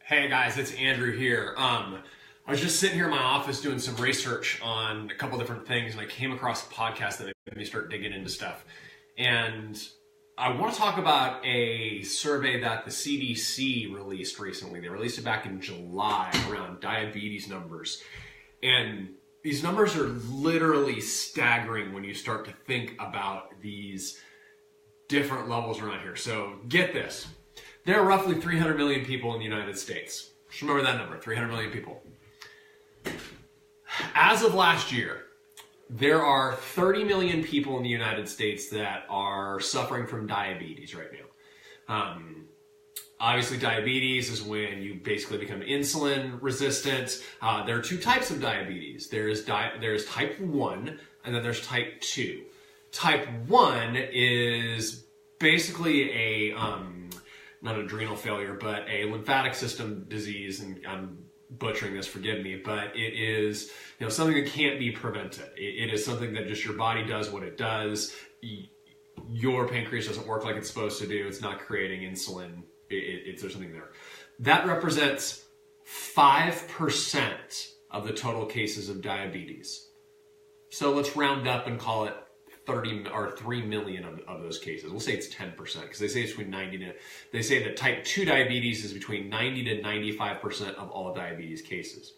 Hey guys, it's Andrew here. I was just sitting here in my office doing some research on a couple different things, and I came across a podcast that made me start digging into stuff. And I want to talk about a survey that the CDC released recently. They released it back in July around diabetes numbers. And these numbers are literally staggering when you start to think about these different levels around here. So get this. There are roughly 300 million people in the United States. Just remember that number, 300 million people. As of last year, there are 30 million people in the United States that are suffering from diabetes right now. Obviously, diabetes is when you basically become insulin resistant. There are two types of diabetes. There's type 1 and then there's type 2. Type 1 is basically a not adrenal failure, but a lymphatic system disease, and I'm butchering this, forgive me, but it is something that can't be prevented. It is something that just your body does what it does. Your pancreas doesn't work like it's supposed to do. It's not creating insulin. There's something there. That represents 5% of the total cases of diabetes. So let's round up and call it 30 or 3 million of those cases. We'll say it's 10% because they say it's between 90 to, they say that type 2 diabetes is between 90 to 95% of all diabetes cases.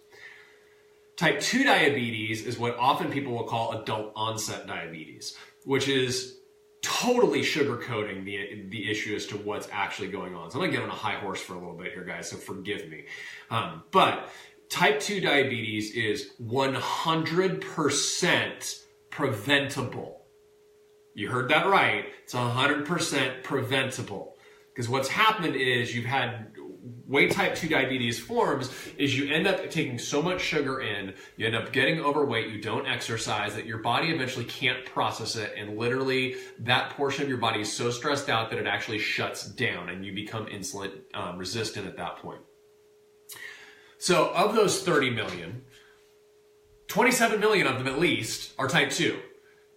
Type 2 diabetes is what often people will call adult onset diabetes, which is totally sugarcoating the issue as to what's actually going on. So I'm gonna get on a high horse for a little bit here, guys, so forgive me. But type 2 diabetes is 100% preventable. You heard that right. It's 100% preventable. Because what's happened is you've had way type 2 diabetes forms is you end up taking so much sugar in, you end up getting overweight, you don't exercise, that your body eventually can't process it, and literally that portion of your body is so stressed out that it actually shuts down and you become insulin resistant at that point. So of those 30 million, 27 million of them at least are type 2.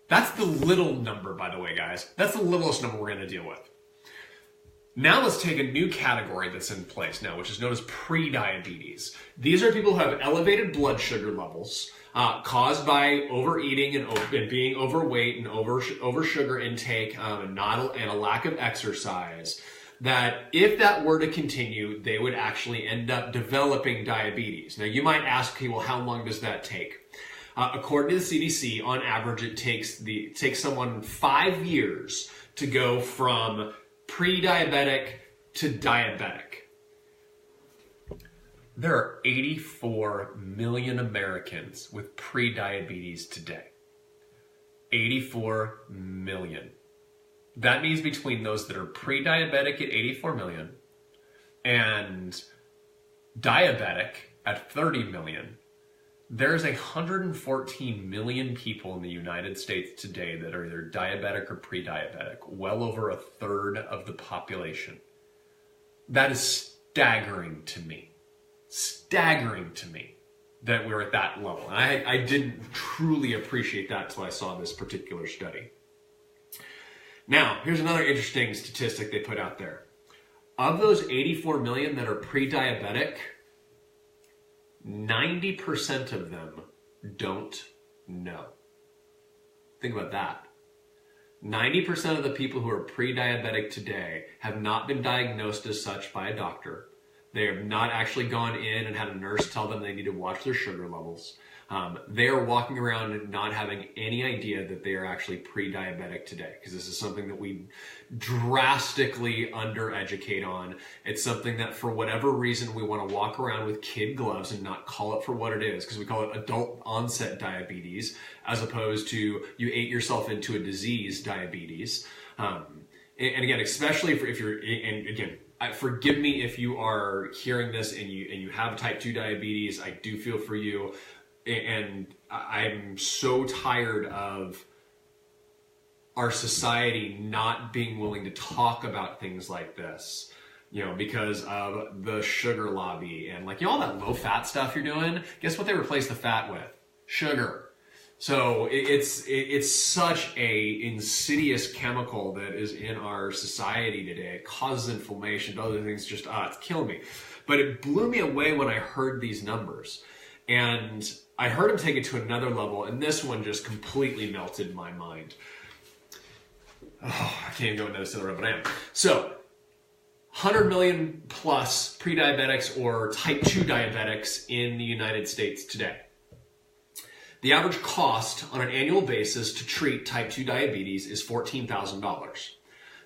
That's the little number, by the way, guys. That's the littlest number we're going to deal with. Now let's take a new category that's in place now, which is known as pre-diabetes. These are people who have elevated blood sugar levels caused by overeating and being overweight and over sugar intake and a lack of exercise. That if that were to continue, they would actually end up developing diabetes. Now you might ask, okay, well, how long does that take? According to the CDC, on average, it takes someone 5 years to go from pre-diabetic to diabetic. There are 84 million Americans with pre-diabetes today. 84 million. That means between those that are pre-diabetic at 84 million and diabetic at 30 million, there's 114 million people in the United States today that are either diabetic or pre-diabetic, well over a third of the population. That is staggering to me. Staggering to me that we're at that level. And I didn't truly appreciate that until I saw this particular study. Now, here's another interesting statistic they put out there. Of those 84 million that are pre-diabetic, 90% of them don't know. Think about that. 90% of the people who are pre-diabetic today have not been diagnosed as such by a doctor. They have not actually gone in and had a nurse tell them they need to watch their sugar levels. They are walking around and not having any idea that they are actually pre-diabetic today, because this is something that we drastically undereducate on. It's something that for whatever reason we want to walk around with kid gloves and not call it for what it is, because we call it adult onset diabetes as opposed to you ate yourself into a disease diabetes. And again, especially if you're, and again, forgive me if you are hearing this and you have type 2 diabetes. I do feel for you. And I'm so tired of our society not being willing to talk about things like this, because of the sugar lobby and all that low fat stuff you're doing. Guess what they replace the fat with? Sugar. So it's such a insidious chemical that is in our society today. It causes inflammation, other things, just it's killing me. But it blew me away when I heard these numbers. And I heard him take it to another level, and this one just completely melted my mind. Oh, I can't even go into this other room, but I am. So, 100 million plus pre-diabetics or type 2 diabetics in the United States today. The average cost on an annual basis to treat type 2 diabetes is $14,000.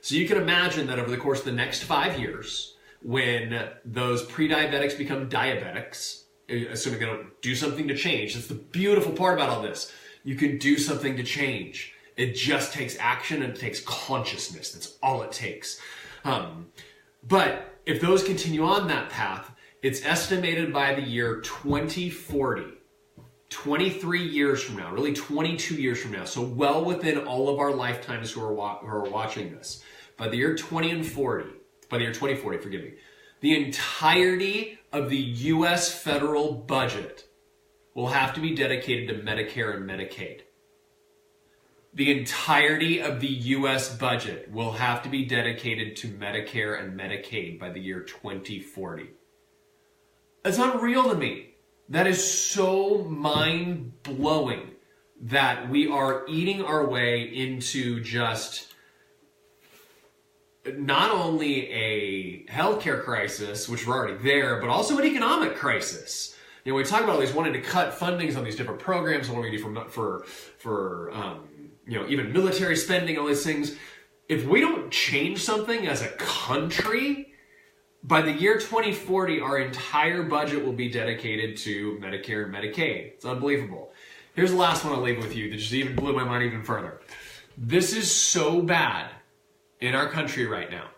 So you can imagine that over the course of the next 5 years, when those pre-diabetics become diabetics, assuming they don't do something to change, that's the beautiful part about all this. You can do something to change. It just takes action and it takes consciousness. That's all it takes. But if those continue on that path, it's estimated by the year 2040, 23 years from now, really 22 years from now, so well within all of our lifetimes who are watching this, by the year 2040, forgive me, the entirety of the U.S. federal budget will have to be dedicated to Medicare and Medicaid. The entirety of the U.S. budget will have to be dedicated to Medicare and Medicaid by the year 2040. It's unreal to me. That is so mind-blowing that we are eating our way into just not only a healthcare crisis, which we're already there, but also an economic crisis. You know, we talk about all these wanting to cut fundings on these different programs, what we do for even military spending, all these things. If we don't change something as a country, by the year 2040, our entire budget will be dedicated to Medicare and Medicaid. It's unbelievable. Here's the last one I'll leave with you that just even blew my mind even further. This is so bad in our country right now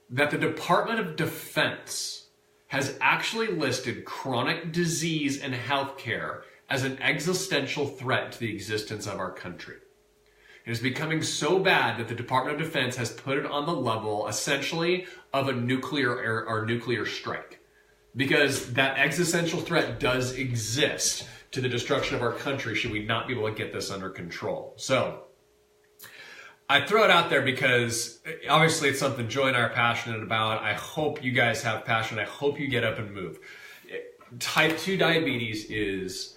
that the Department of Defense has actually listed chronic disease and healthcare as an existential threat to the existence of our country. It is becoming so bad that the Department of Defense has put it on the level, essentially, of a nuclear strike. Because that existential threat does exist to the destruction of our country should we not be able to get this under control. So, I throw it out there because obviously it's something Joy and I are passionate about. I hope you guys have passion. I hope you get up and move. Type 2 diabetes is,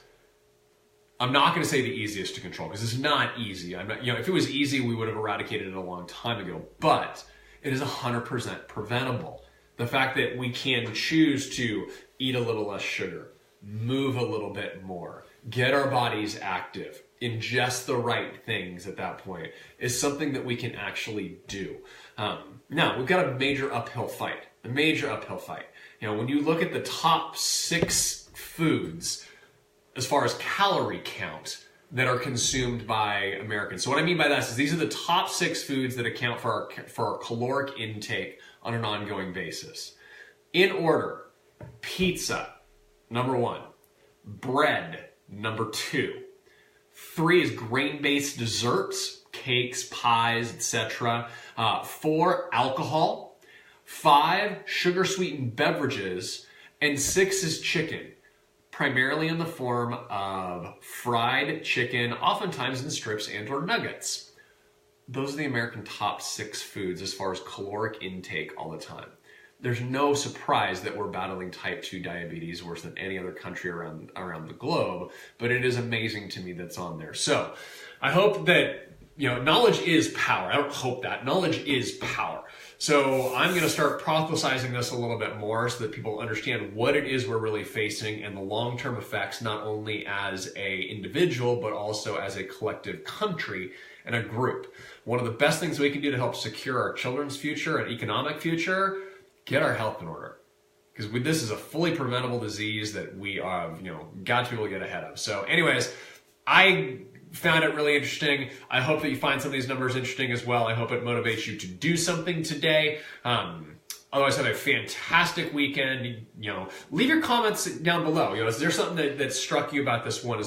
I'm not going to say the easiest to control because it's not easy. If it was easy, we would have eradicated it a long time ago, but it is 100% preventable. The fact that we can choose to eat a little less sugar, move a little bit more, get our bodies active, ingest the right things at that point is something that we can actually do. Now, we've got a major uphill fight. You know, when you look at the top 6 foods as far as calorie count that are consumed by Americans. So what I mean by that is these are the top 6 foods that account for our caloric intake on an ongoing basis. In order, pizza, number 1. Bread, number 2. 3 is grain-based desserts, cakes, pies, etc. 4, alcohol. 5, sugar-sweetened beverages. And 6 is chicken, primarily in the form of fried chicken, oftentimes in strips and or nuggets. Those are the American top 6 foods as far as caloric intake all the time. There's no surprise that we're battling type 2 diabetes worse than any other country around the globe, but it is amazing to me that's on there. So I hope that, knowledge is power. I don't hope that. Knowledge is power. So I'm going to start prophesizing this a little bit more so that people understand what it is we're really facing and the long-term effects, not only as an individual, but also as a collective country and a group. One of the best things we can do to help secure our children's future and economic future, get our health in order. Because this is a fully preventable disease that we have, got to be able to get ahead of. So anyways, I found it really interesting. I hope that you find some of these numbers interesting as well. I hope it motivates you to do something today. Otherwise, have a fantastic weekend. Leave your comments down below. Is there something that struck you about this one?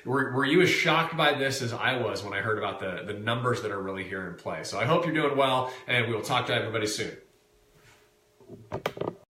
Were you as shocked by this as I was when I heard about the numbers that are really here in play? So I hope you're doing well, and we will talk to everybody soon.